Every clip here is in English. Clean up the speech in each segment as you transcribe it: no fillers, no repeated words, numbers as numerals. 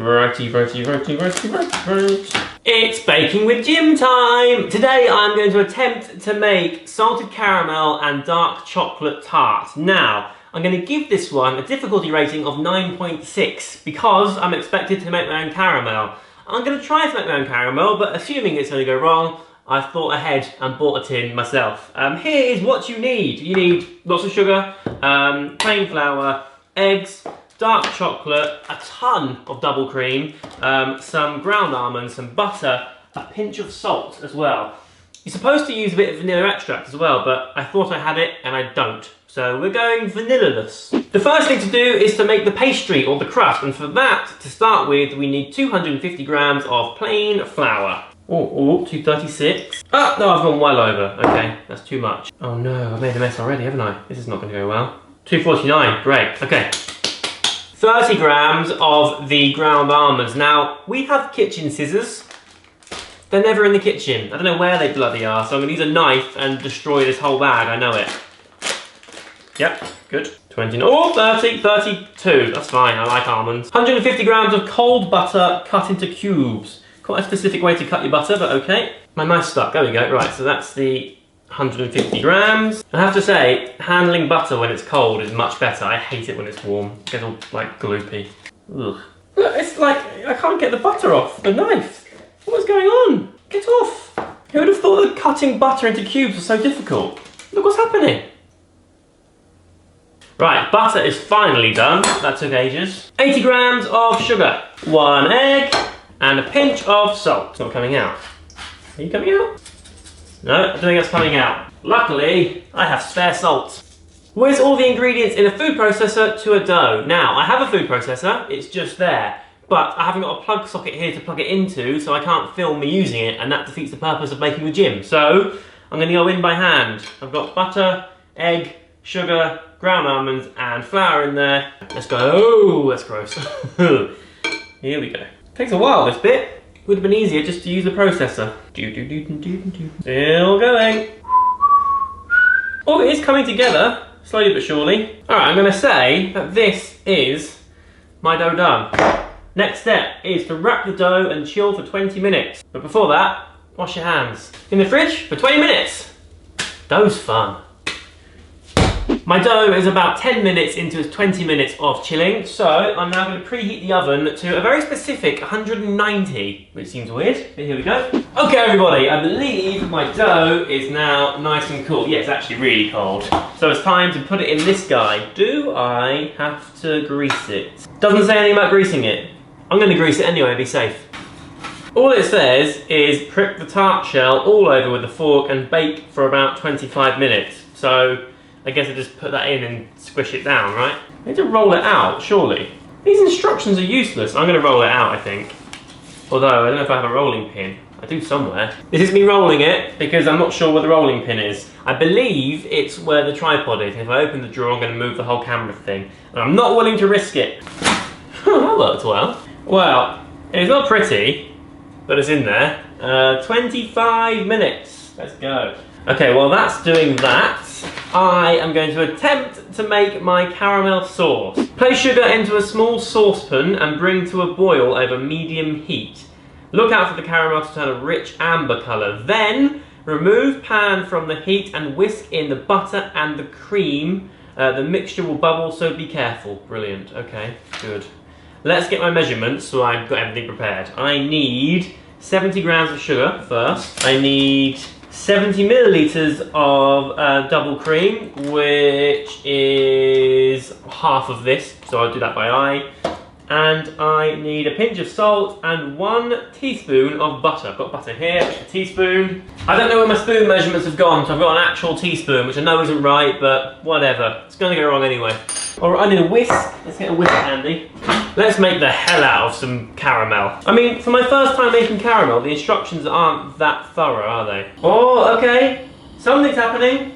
Righty. It's baking with Jim time! Today I'm going to attempt to make salted caramel and dark chocolate tart. Now, I'm going to give this one a difficulty rating of 9.6 because I'm expected to make my own caramel. I'm going to try to make my own caramel, but assuming it's going to go wrong, I thought ahead and bought a tin myself. Here is what you need. You need lots of sugar, plain flour, eggs, dark chocolate, a ton of double cream, some ground almonds, some butter, a pinch of salt as well. You're supposed to use a bit of vanilla extract as well, but I thought I had it and I don't. So we're going vanilla-less. The first thing to do is to make the pastry or the crust, and for that, to start with, we need 250 grams of plain flour. Oh, 236. Ah, no, I've gone well over. Okay, that's too much. Oh no, I've made a mess already, haven't I? This is not going to go well. 249, great, okay. 30 grams of the ground almonds. Now, we have kitchen scissors. They're never in the kitchen. I don't know where they bloody are, so I'm going to use a knife and destroy this whole bag, I know it. Yep, good. 30, 32, that's fine, I like almonds. 150 grams of cold butter cut into cubes. Quite a specific way to cut your butter, but okay. My knife's stuck, there we go. Right, so that's the 150 grams. I have to say, handling butter when it's cold is much better. I hate it when it's warm. It gets all, like, gloopy. Ugh. Look, it's like, I can't get the butter off the knife. What's going on? Get off. Who would have thought that cutting butter into cubes was so difficult? Look what's happening. Right, butter is finally done. That took ages. 80 grams of sugar, 1 egg, and a pinch of salt. It's not coming out. Are you coming out? No, I don't think that's coming out. Luckily, I have spare salt. Whiz all the ingredients in a food processor to a dough. Now, I have a food processor, it's just there, but I haven't got a plug socket here to plug it into, so I can't film me using it, and that defeats the purpose of making with Jim. So, I'm going to go in by hand. I've got butter, egg, sugar, ground almonds, and flour in there. Let's go. Oh, that's gross. Here we go. Takes a while, this bit. Would have been easier just to use the processor. Still going. Oh, it is coming together, slowly but surely. Alright, I'm going to say that this is my dough done. Next step is to wrap the dough and chill for 20 minutes. But before that, wash your hands. In the fridge for 20 minutes. Dough's fun. My dough is about 10 minutes into its 20 minutes of chilling, so I'm now going to preheat the oven to a very specific 190, which seems weird, but here we go. Okay everybody, I believe my dough is now nice and cool. Yeah, it's actually really cold. So it's time to put it in this guy. Do I have to grease it? Doesn't say anything about greasing it. I'm going to grease it anyway, be safe. All it says is prick the tart shell all over with a fork and bake for about 25 minutes. So I guess I just put that in and squish it down, right? I need to roll it out, surely. These instructions are useless. I'm going to roll it out, I think. Although, I don't know if I have a rolling pin. I do somewhere. This is me rolling it because I'm not sure where the rolling pin is. I believe it's where the tripod is. And if I open the drawer, I'm going to move the whole camera thing. And I'm not willing to risk it. That worked well. Well, it's not pretty, but it's in there. 25 minutes. Let's go. Okay, well that's doing that. I am going to attempt to make my caramel sauce. Place sugar into a small saucepan and bring to a boil over medium heat. Look out for the caramel to turn a rich amber colour. Then, remove pan from the heat and whisk in the butter and the cream. The mixture will bubble, so be careful. Brilliant, okay, good. Let's get my measurements so I've got everything prepared. I need 70 grams of sugar first. I need 70 millilitres of double cream, which is half of this, so I'll do that by eye. And I need a pinch of salt and 1 teaspoon of butter. I've got butter here, a teaspoon. I don't know where my spoon measurements have gone, so I've got an actual teaspoon, which I know isn't right, but whatever. It's gonna go wrong anyway. Alright, I need a whisk. Let's get a whisk handy. Let's make the hell out of some caramel. I mean, for my first time making caramel, the instructions aren't that thorough, are they? Oh, okay. Something's happening.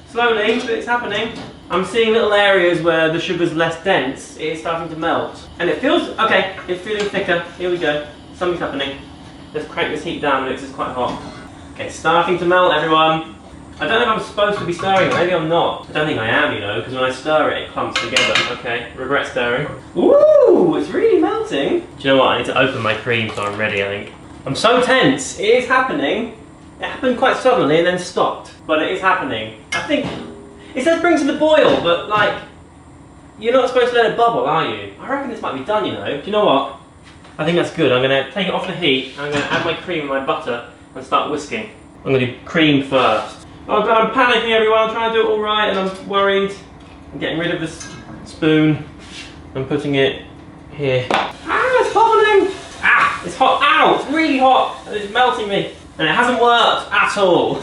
Slowly, but it's happening. I'm seeing little areas where the sugar's less dense. It is starting to melt. And it feels, okay, it's feeling thicker. Here we go. Something's happening. Let's crank this heat down, this is quite hot. Okay, it's starting to melt, everyone. I don't know if I'm supposed to be stirring it, maybe I'm not. I don't think I am, you know, because when I stir it, it clumps together. Okay, regret stirring. Ooh, it's really melting. Do you know what, I need to open my cream so I'm ready, I think. I'm so tense, it is happening. It happened quite suddenly and then stopped, but it is happening. I think, it says bring to the boil, but like, you're not supposed to let it bubble, are you? I reckon this might be done, you know. Do you know what? I think that's good. I'm going to take it off the heat, I'm going to add my cream and my butter and start whisking. I'm going to do cream first. Oh god, I'm panicking everyone, I'm trying to do it all right and I'm worried. I'm getting rid of this spoon. I'm putting it here. Ah, it's bubbling! Ah, it's hot. Ow, it's really hot. It's melting me. And it hasn't worked at all.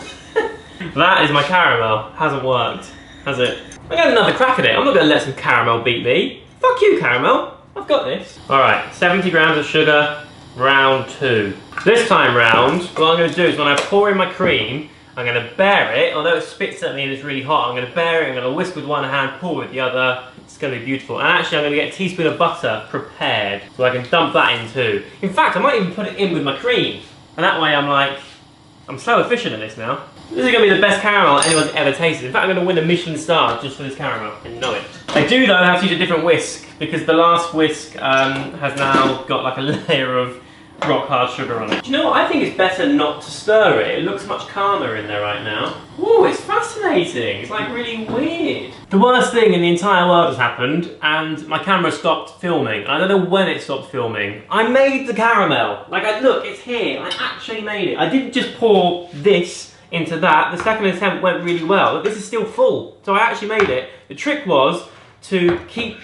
That is my caramel. Hasn't worked, has it? I'm going to another crack at it. I'm not going to let some caramel beat me. Fuck you, caramel. I've got this. Alright, 70 grams of sugar, round 2. This time round, what I'm going to do is when I pour in my cream, I'm going to bear it, although it spits at me and it's really hot, I'm going to bear it, I'm going to whisk with one hand, pour with the other. It's going to be beautiful. And actually I'm going to get a teaspoon of butter prepared, so I can dump that in too. In fact, I might even put it in with my cream. And that way I'm so efficient at this now. This is going to be the best caramel anyone's ever tasted. In fact, I'm going to win a Michelin star just for this caramel. I know it. I do though have to use a different whisk, because the last whisk has now got like a layer of rock hard sugar on it. Do you know what? I think it's better not to stir it. It looks much calmer in there right now. Ooh, it's fascinating. It's like really weird. The worst thing in the entire world has happened and my camera stopped filming. I don't know when it stopped filming. I made the caramel. Like, look, it's here. I actually made it. I didn't just pour this into that. The second attempt went really well. But this is still full. So I actually made it. The trick was to keep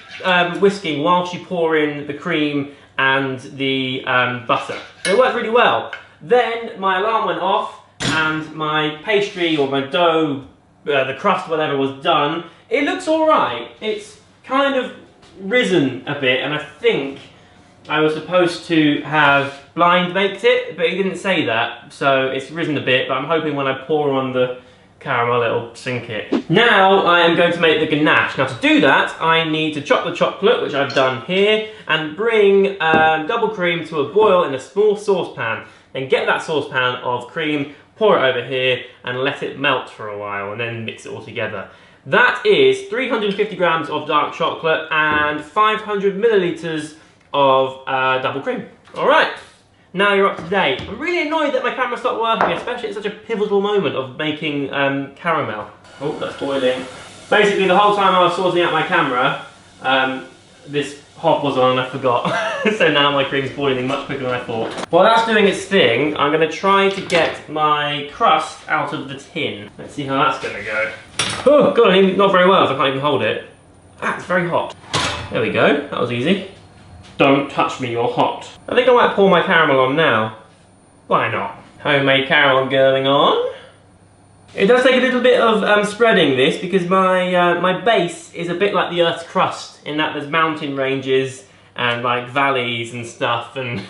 whisking whilst you pour in the cream and the butter. And it worked really well. Then my alarm went off and my pastry or my dough, the crust, whatever, was done. It looks alright. It's kind of risen a bit and I think I was supposed to have blind baked it, but he didn't say that. So it's risen a bit, but I'm hoping when I pour on the caramel it'll sink it. Now I am going to make the ganache. Now to do that I need to chop the chocolate, which I've done here, and bring double cream to a boil in a small saucepan. Then get that saucepan of cream, pour it over here and let it melt for a while and then mix it all together. That is 350 grams of dark chocolate and 500 milliliters of double cream. Alright. Now you're up to date. I'm really annoyed that my camera stopped working, especially at such a pivotal moment of making caramel. Oh, that's boiling. Basically, the whole time I was sorting out my camera, this hob was on and I forgot. So now my cream's boiling much quicker than I thought. While that's doing its thing, I'm going to try to get my crust out of the tin. Let's see how that's going to go. Oh, God, not very well, so I can't even hold it. Ah, it's very hot. There we go, that was easy. Don't touch me, you're hot. I think I might pour my caramel on now. Why not? Homemade caramel going on. It does take a little bit of spreading this because my base is a bit like the Earth's crust in that there's mountain ranges and like valleys and stuff, and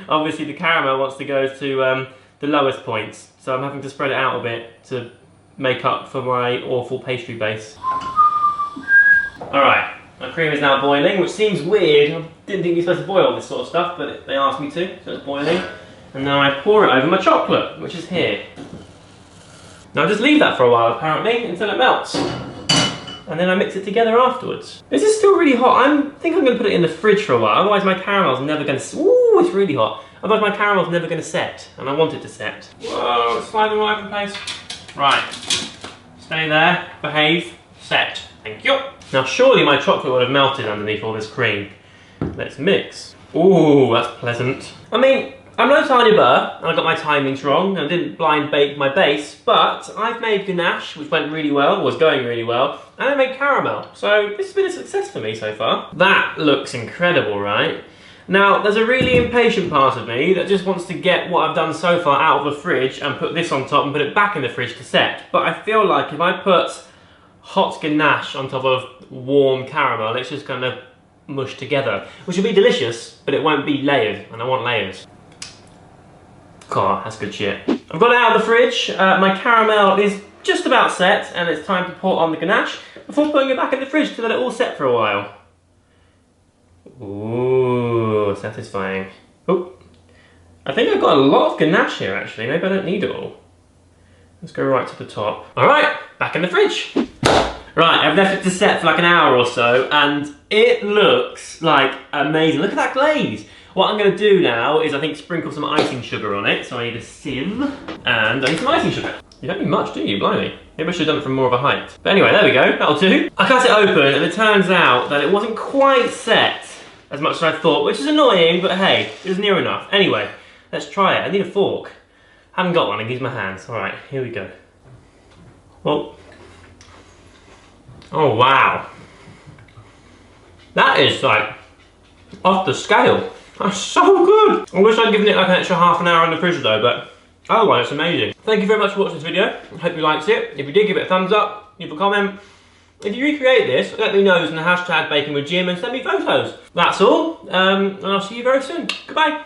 obviously the caramel wants to go to the lowest points, so I'm having to spread it out a bit to make up for my awful pastry base. Alright. My cream is now boiling, which seems weird. I didn't think you're supposed to boil this sort of stuff, but they asked me to, so it's boiling. And now I pour it over my chocolate, which is here. Now just leave that for a while, apparently, until it melts. And then I mix it together afterwards. This is still really hot. I think I'm going to put it in the fridge for a while, otherwise my caramel's never going to... Ooh, it's really hot. Otherwise my caramel's never going to set, and I want it to set. Whoa, it's sliding all over the place. Right. Stay there, behave, set. Thank you. Now surely my chocolate would have melted underneath all this cream. Let's mix. Ooh, that's pleasant. I mean, I'm no tiny bear, and I got my timings wrong, and I didn't blind bake my base, but I've made ganache, which went really well, was going really well, and I made caramel. So this has been a success for me so far. That looks incredible, right? Now, there's a really impatient part of me that just wants to get what I've done so far out of the fridge and put this on top and put it back in the fridge to set. But I feel like if I put hot ganache on top of warm caramel, it's just going to mush together, which will be delicious, but it won't be layered, and I want layers. God, that's good shit. I've got it out of the fridge. My caramel is just about set, and it's time to pour on the ganache before putting it back in the fridge to let it all set for a while. Ooh, satisfying. Oh, I think I've got a lot of ganache here actually. Maybe I don't need it all. Let's go right to the top. All right, back in the fridge. Right, I've left it to set for like an hour or so, and it looks like amazing. Look at that glaze. What I'm gonna do now is I think sprinkle some icing sugar on it. So I need a sieve, and I need some icing sugar. You don't need much, do you? Blimey. Maybe I should have done it from more of a height. But anyway, there we go, that'll do. I cut it open, and it turns out that it wasn't quite set as much as I thought, which is annoying, but hey, it was near enough. Anyway, let's try it. I need a fork. Haven't got one, I can use my hands. All right, here we go. Well, oh wow. That is like off the scale. That's so good. I wish I'd given it like an extra half an hour in the fridge though, but otherwise it's amazing. Thank you very much for watching this video. I hope you liked it. If you did, give it a thumbs up, leave a comment. If you recreate this, let me know using the hashtag #BakingWithJim and send me photos. That's all, and I'll see you very soon. Goodbye.